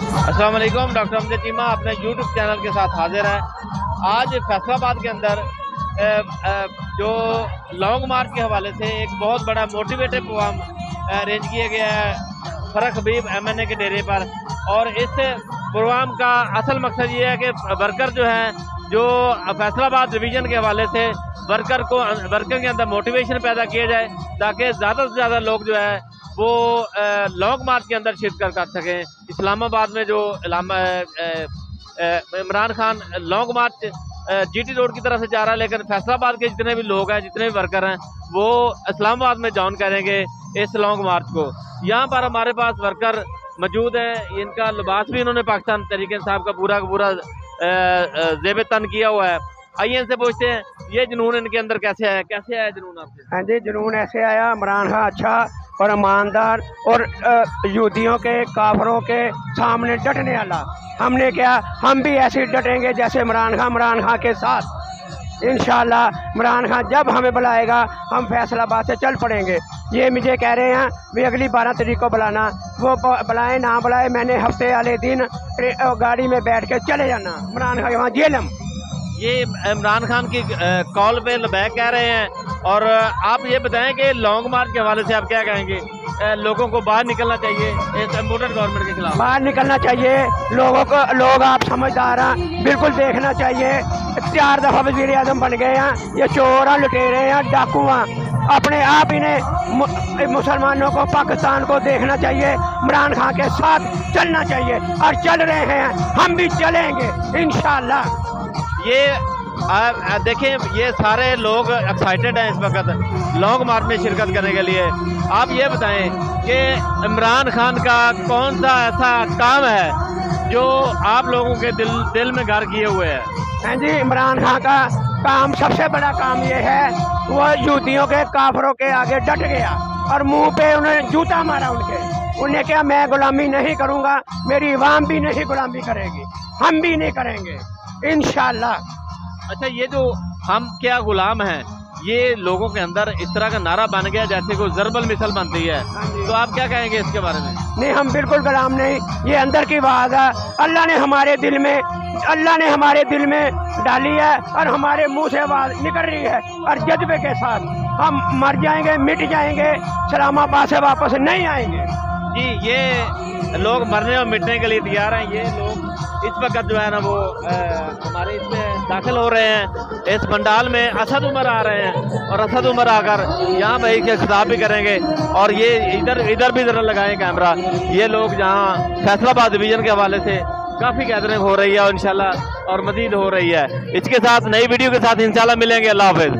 अस्सलाम वालेकुम। डॉक्टर अमजद चीमा अपने यूट्यूब चैनल के साथ हाजिर है। आज फैसलाबाद के अंदर जो लॉन्ग मार्च के हवाले से एक बहुत बड़ा मोटिवेटिव प्रोग्राम अरेंज किया गया है फरक हबीब MNA के डेरे पर। और इस प्रोग्राम का असल मकसद ये है कि वर्कर जो है जो फैसलाबाद डिवीज़न के हवाले से वर्कर के अंदर मोटिवेशन पैदा किया जाए ताकि ज़्यादा से ज़्यादा लोग जो है वो लॉन्ग मार्च के अंदर शिरकत कर सकें। इस्लामाबाद में जो इमरान खान लॉन्ग मार्च GT रोड की तरफ से जा रहा है, लेकिन फैसलाबाद के जितने भी लोग हैं, जितने भी वर्कर हैं, वो इस्लामाबाद में ज्वाइन करेंगे इस लॉन्ग मार्च को। यहाँ पर हमारे पास वर्कर मौजूद हैं, इनका लिबास भी इन्होंने पाकिस्तान तहरीक इंसाफ का पूरा ज़ेब तन किया हुआ है। आइए इनसे पूछते हैं ये जुनून इनके अंदर कैसे आया जुनून आपके? हाँ जी, जुनून ऐसे आया, इमरान खान अच्छा और ईमानदार और यहूदियों के काफरों के सामने डटने वाला। हमने क्या, हम भी ऐसे डटेंगे जैसे इमरान खान के साथ। इंशाल्लाह इमरान खान जब हमें बुलाएगा हम फैसलाबाद से चल पड़ेंगे। ये मुझे कह रहे हैं भी अगली 12 तारीख को बुलाना, वो बुलाए ना बुलाए, मैंने हफ्ते वाले दिन गाड़ी में बैठ के चले जाना इमरान खान वहाँ जेलम। ये इमरान खान की कॉल पे लबैक कह रहे हैं। और आप ये बताएं कि लॉन्ग मार्च के हवाले से आप क्या कहेंगे? लोगों को बाहर निकलना चाहिए इस इम्पोर्टेंट गवर्नमेंट के खिलाफ, बाहर निकलना चाहिए लोग आप समझदार हैं, बिल्कुल देखना चाहिए। 4 दफ़ा वज़ीर आज़म बन गए हैं, ये चोर हैं, लुटेरे हैं, डाकू हैं। अपने आप इन्हें मुसलमानों को, पाकिस्तान को देखना चाहिए, इमरान खान के साथ चलना चाहिए और चल रहे हैं, हम भी चलेंगे इंशाल्लाह। ये देखें, ये सारे लोग एक्साइटेड हैं इस वक्त लॉन्ग मार्च में शिरकत करने के लिए। आप ये बताएं कि इमरान खान का कौन सा ऐसा काम है जो आप लोगों के दिल में घर किए हुए है? हाँ जी, इमरान खान का काम, सबसे बड़ा काम ये है, वो यहूदियों के काफरों के आगे डट गया और मुंह पे उन्हें जूता मारा। उन्हें क्या, मैं गुलामी नहीं करूँगा, मेरी अवाम भी नहीं गुलामी करेगी, हम भी नहीं करेंगे इंशाल्लाह। अच्छा, ये जो हम क्या गुलाम हैं, ये लोगों के अंदर इस तरह का नारा बन गया जैसे कोई ज़रबल मिसल बनती है, तो आप क्या कहेंगे इसके बारे में? नहीं, हम बिल्कुल गुलाम नहीं, ये अंदर की बात है। अल्लाह ने हमारे दिल में डाली है और हमारे मुंह से आवाज़ निकल रही है और जज्बे के साथ हम मर जाएंगे, मिट जाएंगे, इस्लामाबाद से वापस नहीं आएंगे। जी, ये लोग मरने और मिटने के लिए तैयार हैं। ये लोग इस वक्त जो है ना वो हमारे इसमें दाखिल हो रहे हैं इस पंडाल में। असद उमर आ रहे हैं और असद उमर आकर यहाँ भाई के खिताब भी करेंगे। और ये इधर भी ज़रा लगाएं कैमरा। ये लोग जहाँ फैसलाबाद डिवीज़न के हवाले से काफ़ी गैदरिंग हो रही है और इंशाल्लाह और मज़ीद हो रही है। इसके साथ नई वीडियो के साथ इंशाल्लाह मिलेंगे। अल्लाह हाफ़िज़।